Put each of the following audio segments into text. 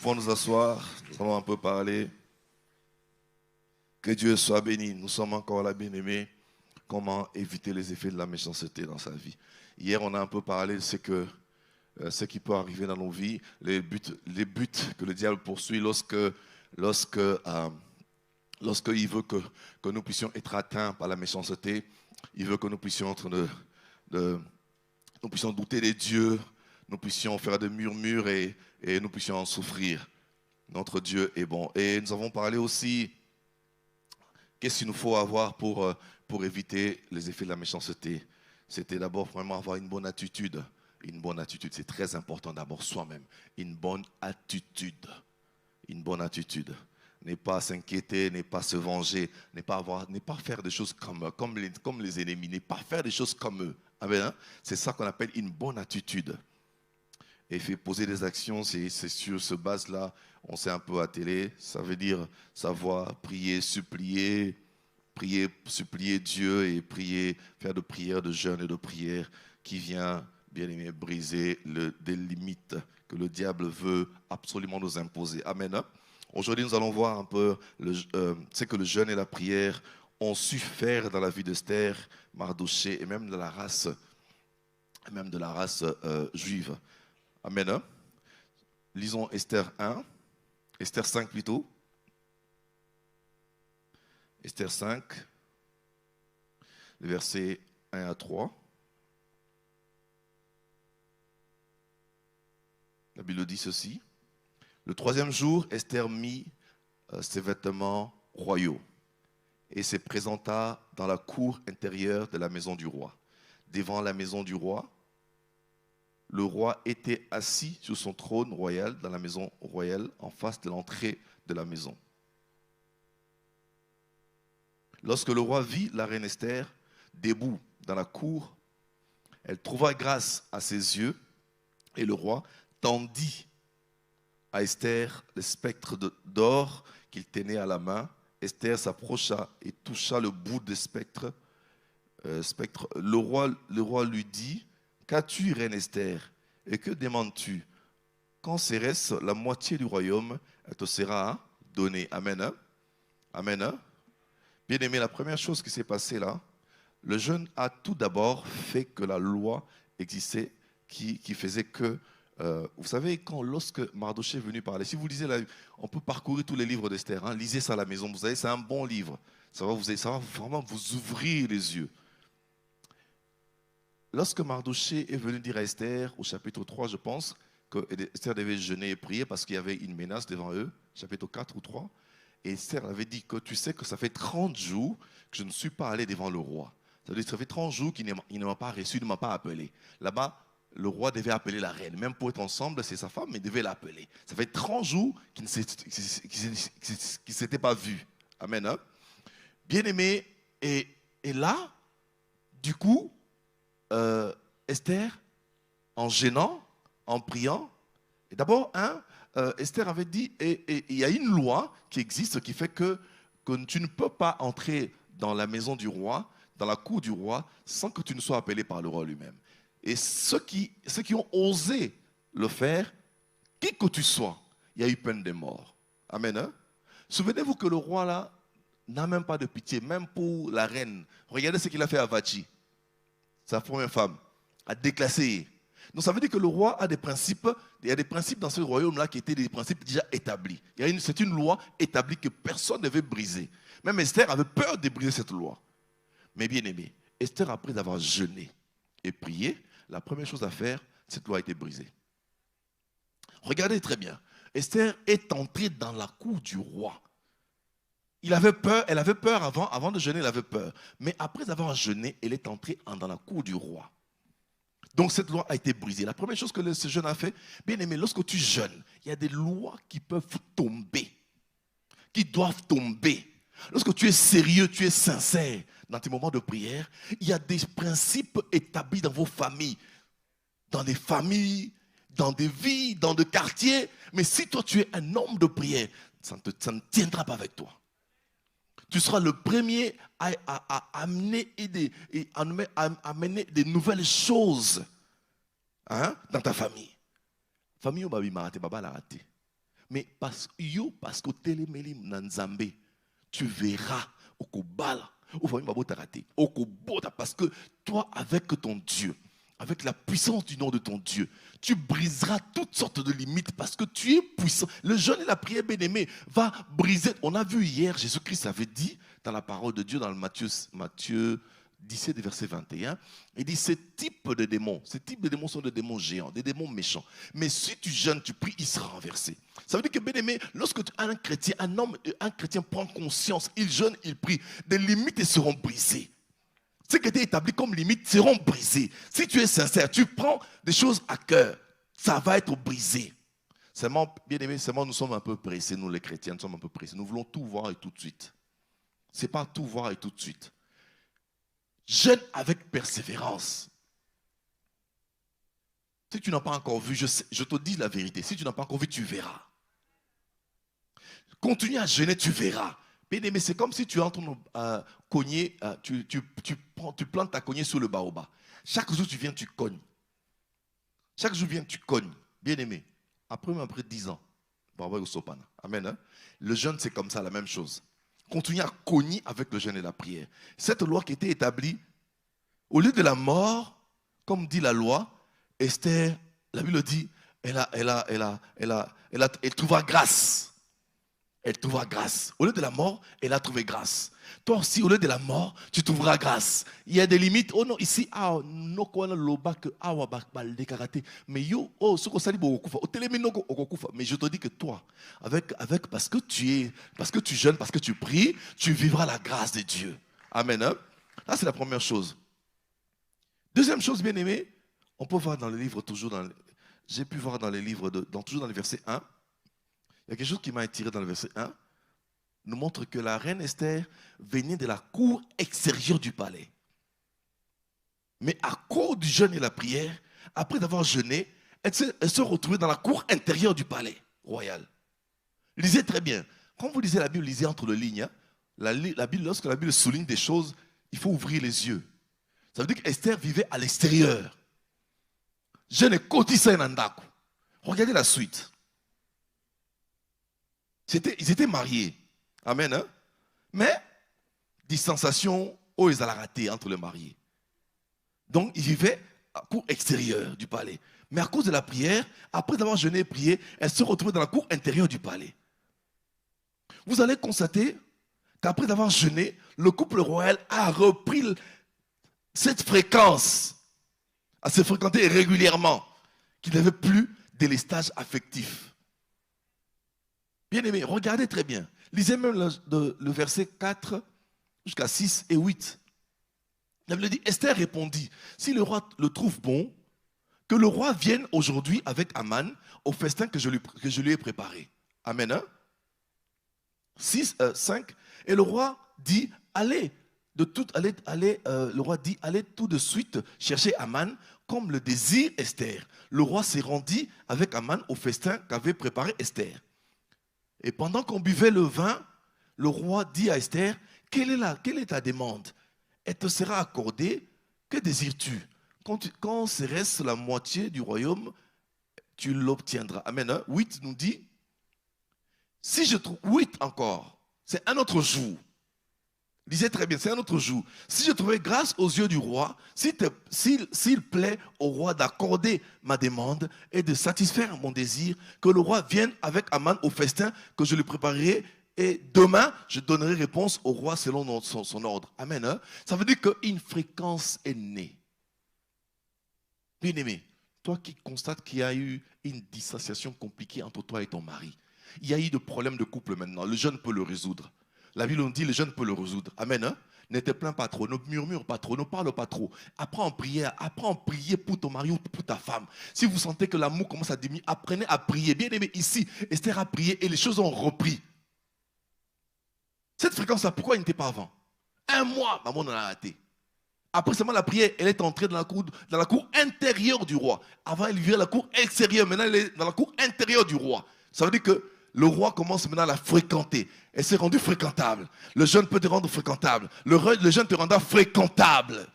pouvons nous asseoir, nous allons un peu parler. Que Dieu soit béni. Nous sommes encore là, bien-aimés. Comment éviter les effets de la méchanceté dans sa vie. Hier, on a un peu parlé de ce qui peut arriver dans nos vies, les buts que le diable poursuit lorsqu'il veut que nous puissions être atteints par la méchanceté. Il veut que nous puissions nous puissions douter des dieux, nous puissions faire des murmures et nous puissions en souffrir. Notre Dieu est bon. Et nous avons parlé aussi, qu'est-ce qu'il nous faut avoir pour éviter les effets de la méchanceté. C'était d'abord vraiment avoir une bonne attitude. Une bonne attitude, c'est très important d'abord soi-même. Une bonne attitude. Une bonne attitude. Ne pas s'inquiéter, ne pas se venger, ne pas faire des choses comme les ennemis, ne pas faire des choses comme eux. Amen. C'est ça qu'on appelle une bonne attitude. Et fait poser des actions, c'est sur ce base-là, on s'est un peu attelé. Ça veut dire savoir prier, supplier Dieu et faire de prières, de jeûnes et de prières qui vient, bien aimé, briser des limites que le diable veut absolument nous imposer. Amen. Aujourd'hui, nous allons voir un peu ce que le jeûne et la prière ont su faire dans la vie d'Esther, Mardoché et même de la race juive. Amen. Lisons Esther 5 plutôt. Esther 5, les versets 1 à 3. La Bible dit ceci. Le troisième jour, Esther mit ses vêtements royaux et se présenta dans la cour intérieure de la maison du roi. Devant la maison du roi, le roi était assis sur son trône royal dans la maison royale en face de l'entrée de la maison. Lorsque le roi vit la reine Esther debout dans la cour, elle trouva grâce à ses yeux et le roi tendit à Esther le spectre d'or qu'il tenait à la main. Esther s'approcha et toucha le bout du spectre. Le roi lui dit: qu'as-tu, reine Esther, et que demandes-tu? Quand serait-ce la moitié du royaume, elle te sera donnée. Amen. Amen. Bien aimé, la première chose qui s'est passée là, le jeûne a tout d'abord fait que la loi existait qui faisait que, vous savez, lorsque Mardoché est venu parler, si vous lisez, on peut parcourir tous les livres d'Esther, hein, lisez ça à la maison, vous savez, c'est un bon livre, ça va vraiment vous ouvrir les yeux. Lorsque Mardoché est venu dire à Esther, au chapitre 3, je pense, que Esther devait jeûner et prier parce qu'il y avait une menace devant eux, chapitre 4 ou 3, et Esther avait dit que tu sais que ça fait 30 jours que je ne suis pas allé devant le roi. Ça veut dire que ça fait 30 jours qu'il ne m'a pas reçu, il ne m'a pas appelé. Là-bas, le roi devait appeler la reine. Même pour être ensemble, c'est sa femme, mais il devait l'appeler. Ça fait 30 jours qu'il ne s'était pas vu. Amen. Hein? Bien aimé, et là, du coup, Esther, en gênant, en priant, et d'abord, Esther avait dit, et il y a une loi qui existe qui fait que tu ne peux pas entrer dans la maison du roi, dans la cour du roi, sans que tu ne sois appelé par le roi lui-même. Et ceux qui ont osé le faire, qui que tu sois, il y a eu peine de mort. Amen. Hein? Souvenez-vous que le roi là n'a même pas de pitié, même pour la reine. Regardez ce qu'il a fait à Vachi, sa première femme, à déclasser. Donc ça veut dire que le roi a des principes, il y a des principes dans ce royaume-là qui étaient des principes déjà établis. C'est une loi établie que personne ne veut briser. Même Esther avait peur de briser cette loi. Mais bien aimé, Esther, après avoir jeûné et prié, la première chose à faire, cette loi a été brisée. Regardez très bien. Esther est entrée dans la cour du roi. Elle avait peur avant de jeûner, elle avait peur. Mais après avoir jeûné, elle est entrée dans la cour du roi. Donc cette loi a été brisée. La première chose que ce jeûne a fait, bien aimé, lorsque tu jeûnes, il y a des lois qui peuvent tomber, qui doivent tomber. Lorsque tu es sérieux, tu es sincère dans tes moments de prière, il y a des principes établis dans vos familles, dans des familles, dans des vies, dans des quartiers. Mais si toi tu es un homme de prière, ça ne tiendra pas avec toi. Tu seras le premier à amener des nouvelles choses, hein, dans ta famille. Famille, baba la raté. Mais parce que télémélim nanzambe, tu verras au kobala, parce que toi, avec ton Dieu, avec la puissance du nom de ton Dieu, tu briseras toutes sortes de limites parce que tu es puissant. Le jeûne et la prière, bien-aimé, va briser. On a vu hier, Jésus-Christ avait dit dans la parole de Dieu, dans le Matthieu 17, verset 21, il dit, ces types de démons sont des démons géants, des démons méchants. Mais si tu jeûnes, tu pries, il sera renversé. Ça veut dire que, bien-aimé, lorsque un chrétien prend conscience, il jeûne, il prie, des limites seront brisées. Ce qui était établi comme limite seront brisées. Si tu es sincère, tu prends des choses à cœur, ça va être brisé. Seulement, bien-aimé, nous sommes un peu pressés, nous les chrétiens, nous sommes un peu pressés. Nous voulons tout voir et tout de suite. Ce n'est pas tout voir et tout de suite. Jeûne avec persévérance. Si tu n'as pas encore vu, je te dis la vérité, si tu n'as pas encore vu, tu verras. Continue à jeûner, tu verras. Bien-aimé, c'est comme si tu entres cogner, tu plantes ta cognée sur le baobab. Chaque jour, tu viens, tu cognes. Chaque jour, tu viens, tu cognes. Bien-aimé, après 10 ans, amen. Hein? Le jeûne, c'est comme ça, la même chose. Continue à cogner avec le jeûne et la prière. Cette loi qui était établie, au lieu de la mort, comme dit la loi, Esther, la Bible dit, elle trouvera grâce. Elle trouvera grâce. Au lieu de la mort, elle a trouvé grâce. Toi aussi, au lieu de la mort, tu trouveras grâce. Il y a des limites. Oh non, ici, mais yo, mais je te dis que toi, parce que tu jeûnes, parce que tu pries, tu vivras la grâce de Dieu. Amen. Hein? Ça, c'est la première chose. Deuxième chose, bien aimé, on peut voir dans le livre, j'ai pu voir dans les livres, toujours dans le verset 1, il y a quelque chose qui m'a attiré dans le verset 1, nous montre que la reine Esther venait de la cour extérieure du palais. Mais à cause du jeûne et la prière, après avoir jeûné, elle se retrouvait dans la cour intérieure du palais royal. Lisez très bien. Quand vous lisez la Bible, lisez entre les lignes. Hein. La Bible, lorsque la Bible souligne des choses, il faut ouvrir les yeux. Ça veut dire qu'Esther vivait à l'extérieur. Je ne cotisa nandaku. Regardez la suite. Ils étaient mariés. Amen. Hein? Mais, distanciation, ils allaient rater entre les mariés. Donc, ils vivaient à la cour extérieure du palais. Mais à cause de la prière, après avoir jeûné et prié, elle se retrouvait dans la cour intérieure du palais. Vous allez constater qu'après avoir jeûné, le couple royal a repris cette fréquence, à se fréquenter régulièrement, qu'il n'avait plus délestage affectif. Bien aimé, regardez très bien. Lisez même le verset 4 jusqu'à 6 et 8. La Bible dit, Esther répondit, si le roi le trouve bon, que le roi vienne aujourd'hui avec Aman au festin que je lui ai préparé. Amen. Hein? 5. Et le roi dit, allez tout de suite chercher Aman comme le désire Esther. Le roi s'est rendu avec Aman au festin qu'avait préparé Esther. Et pendant qu'on buvait le vin, le roi dit à Esther, quelle est ta demande? Elle te sera accordée. Que désires-tu? Quand se reste la moitié du royaume, tu l'obtiendras. Amen. Hein? 8 nous dit, si je trouve, 8 encore, c'est un autre jour. Lisez très bien, c'est un autre jour. Si je trouvais grâce aux yeux du roi, s'il plaît au roi d'accorder ma demande et de satisfaire mon désir, que le roi vienne avec Aman au festin que je lui préparerai, et demain, je donnerai réponse au roi selon son ordre. Amen. Hein? Ça veut dire qu'une fréquence est née. Bien aimé, toi qui constates qu'il y a eu une distanciation compliquée entre toi et ton mari, il y a eu des problèmes de couple maintenant, le jeune peut le résoudre. La Bible nous dit le jeune peut le résoudre. Amen. Hein? Ne te plains pas trop, ne murmure pas trop, ne parle pas trop. Apprends à prier pour ton mari ou pour ta femme. Si vous sentez que l'amour commence à diminuer, apprenez à prier. Bien aimé, ici, Esther a prié et les choses ont repris. Cette fréquence-là, pourquoi elle n'était pas avant? 1 mois, maman en a raté. Après seulement la prière, elle est entrée dans la cour intérieure du roi. Avant, elle vivait dans la cour extérieure. Maintenant, elle est dans la cour intérieure du roi. Ça veut dire que le roi commence maintenant à la fréquenter. Elle s'est rendue fréquentable. Le jeune peut te rendre fréquentable. Le jeune te rendra fréquentable.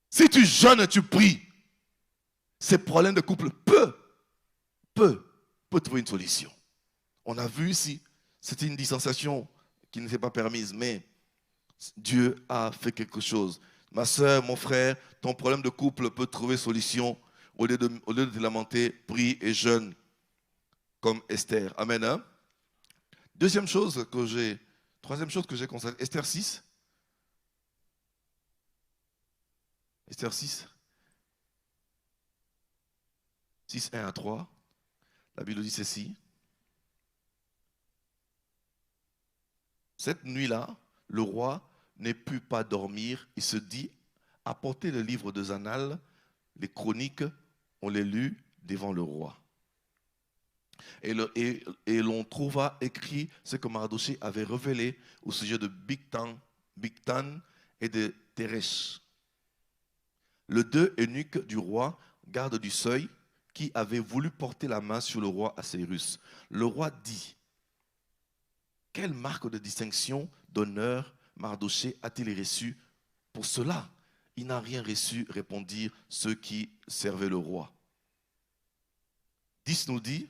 Si tu jeûnes et tu pries, ces problèmes de couple peuvent peut trouver une solution. On a vu ici, c'était une dispensation qui n'était pas permise, mais Dieu a fait quelque chose. Ma soeur, mon frère, ton problème de couple peut trouver solution. Au lieu de te lamenter, prie et jeûne comme Esther. Amen. Hein? Troisième chose que j'ai constatée, Esther 6. Esther 6. 6, 1 à 3. La Bible dit ceci. Cette nuit-là, le roi ne put pas dormir. Il se dit, apportez le livre de Zanal, les chroniques, on les lut devant le roi. Et l'on trouva écrit ce que Mardochée avait révélé au sujet de Bigtan et de Teresh, les deux eunuques du roi, gardes du seuil, qui avaient voulu porter la main sur le roi Assuérus. Le roi dit, quelle marque de distinction, d'honneur Mardochée a-t-il reçu? Pour cela, il n'a rien reçu, répondirent ceux qui servaient le roi. 10 nous dit,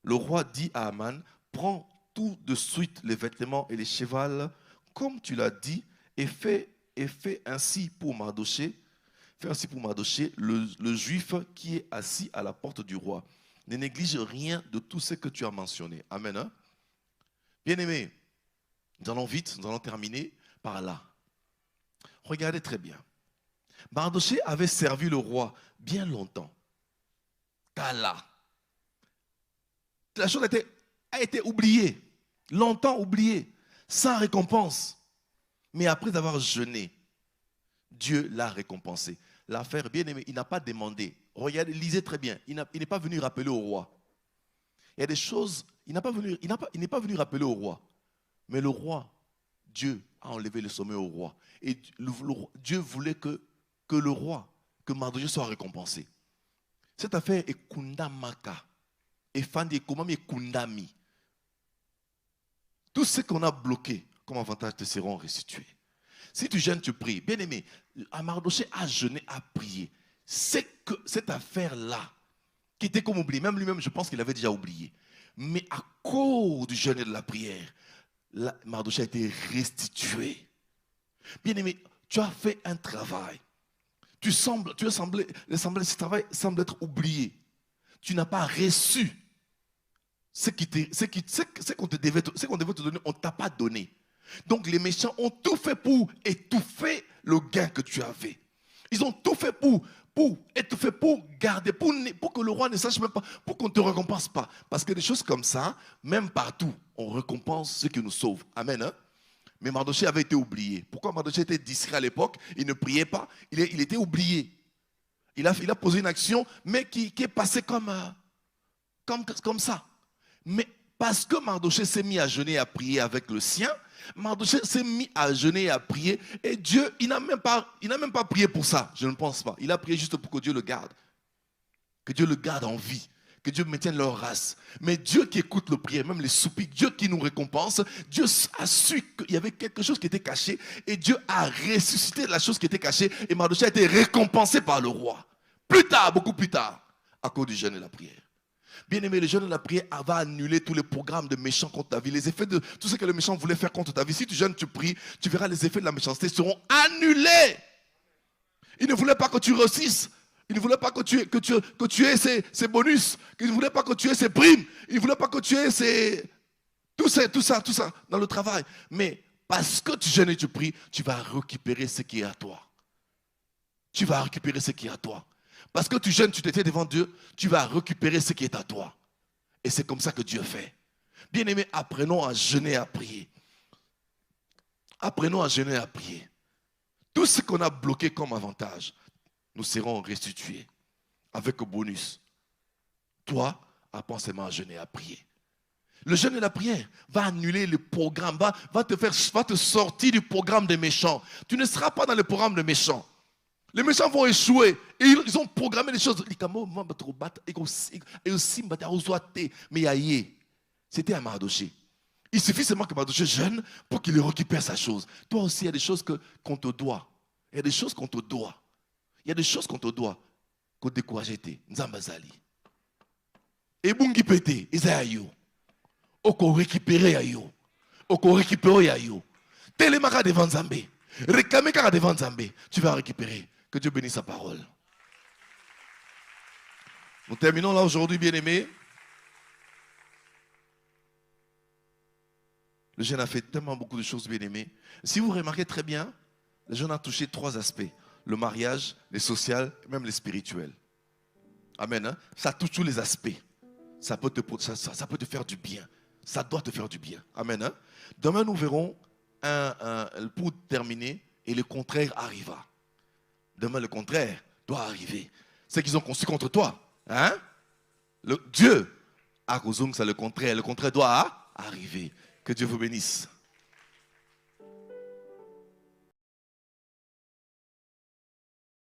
le roi dit à Aman, prends tout de suite les vêtements et les chevals, comme tu l'as dit, et fais ainsi pour Mardochée. Fais ainsi pour Mardochée, le juif qui est assis à la porte du roi. Ne néglige rien de tout ce que tu as mentionné. Amen. Hein? Bien-aimés, nous allons vite, nous allons terminer par là. Regardez très bien. Mardochée avait servi le roi bien longtemps. Kala. La chose a été oubliée, longtemps oubliée, sans récompense. Mais après avoir jeûné, Dieu l'a récompensé. L'affaire, bien aimé, il n'a pas demandé. Regardez, lisez très bien. Il n'est pas venu rappeler au roi. Il y a des choses, il n'est pas venu rappeler au roi. Mais le roi, Dieu a enlevé le sommet au roi. Et Dieu voulait que le roi, que Mardochée soit récompensé. Cette affaire est kundamaka. Et Fandi Komami Kundami. Tout ce qu'on a bloqué comme avantage te seront restitués. Si tu jeûnes, tu pries. Bien aimé, Mardochée a jeûné, a prié. C'est que cette affaire-là, qui était comme oubliée, même lui-même, je pense qu'il avait déjà oublié. Mais à cause du jeûne et de la prière, Mardochée a été restitué. Bien aimé, tu as fait un travail. Ce travail semble être oublié. Tu n'as pas reçu ce qu'on devait te donner, on ne t'a pas donné. Donc les méchants ont tout fait pour étouffer le gain que tu avais. Ils ont tout fait pour étouffer, pour garder, pour que le roi ne sache même pas, pour qu'on ne te récompense pas. Parce que des choses comme ça, même partout, on récompense ceux qui nous sauvent. Amen. Hein? Mais Mardochée avait été oublié. Pourquoi Mardochée était discret à l'époque? Il ne priait pas, il était oublié. Il a posé une action, mais qui est passée comme ça. Mais parce que Mardochée s'est mis à jeûner et à prier avec le sien, Mardochée s'est mis à jeûner et à prier. Et Dieu, il n'a même pas prié pour ça, je ne pense pas. Il a prié juste pour que Dieu le garde. Que Dieu le garde en vie. Que Dieu maintienne leur race. Mais Dieu qui écoute le prière, même les soupirs, Dieu qui nous récompense, Dieu a su qu'il y avait quelque chose qui était caché. Et Dieu a ressuscité la chose qui était cachée. Et Mardochée a été récompensé par le roi. Plus tard, beaucoup plus tard, à cause du jeûne et de la prière. Bien-aimé, le jeûne et la prière va annuler tous les programmes de méchants contre ta vie, les effets de tout ce que le méchant voulait faire contre ta vie. Si tu jeûnes, tu pries, tu verras les effets de la méchanceté seront annulés. Il ne voulait pas que tu réussisses. Il ne voulait pas que tu aies ces bonus. Il ne voulait pas que tu aies ces primes. Il ne voulait pas que tu aies tout ça dans le travail. Mais parce que tu jeûnes et tu pries, tu vas récupérer ce qui est à toi. Tu vas récupérer ce qui est à toi. Parce que tu jeûnes, tu t'étais devant Dieu, tu vas récupérer ce qui est à toi. Et c'est comme ça que Dieu fait. Bien-aimés, apprenons à jeûner et à prier. Apprenons à jeûner et à prier. Tout ce qu'on a bloqué comme avantage, nous serons restitués avec un bonus. Toi, apprends seulement à jeûner et à prier. Le jeûne et la prière va annuler le programme, va te sortir du programme des méchants. Tu ne seras pas dans le programme des méchants. Les méchants vont échouer. Et ils ont programmé des choses. Mais c'était à Mardochée. Il suffit seulement que Mardochée jeûne pour qu'il récupère sa chose. Toi aussi, il y a des choses qu'on te doit. Il y a des choses qu'on te doit. Il y a des choses qu'on te doit. Qu'on décourage. Nzambazali. Et bungi pété, Isaïo. Oko récupérer ayo. Oko récupérer ayo. Télémaka devant Zambé. Réclamer car devant Zambé. Tu vas récupérer. Que Dieu bénisse sa parole. Nous terminons là aujourd'hui, bien-aimés. Le jeune a fait tellement beaucoup de choses, bien-aimés. Si vous remarquez très bien, le jeune a touché 3 aspects. Le mariage, les sociaux, même les spirituels. Amen. Hein? Ça touche tous les aspects. Ça peut te faire du bien. Ça doit te faire du bien. Amen. Hein? Demain, nous verrons, pour terminer, et le contraire arriva. Demain, le contraire doit arriver. Ceux qu'ils ont conçu contre toi. Hein? Dieu a causé ça, le contraire. Le contraire doit arriver. Que Dieu vous bénisse.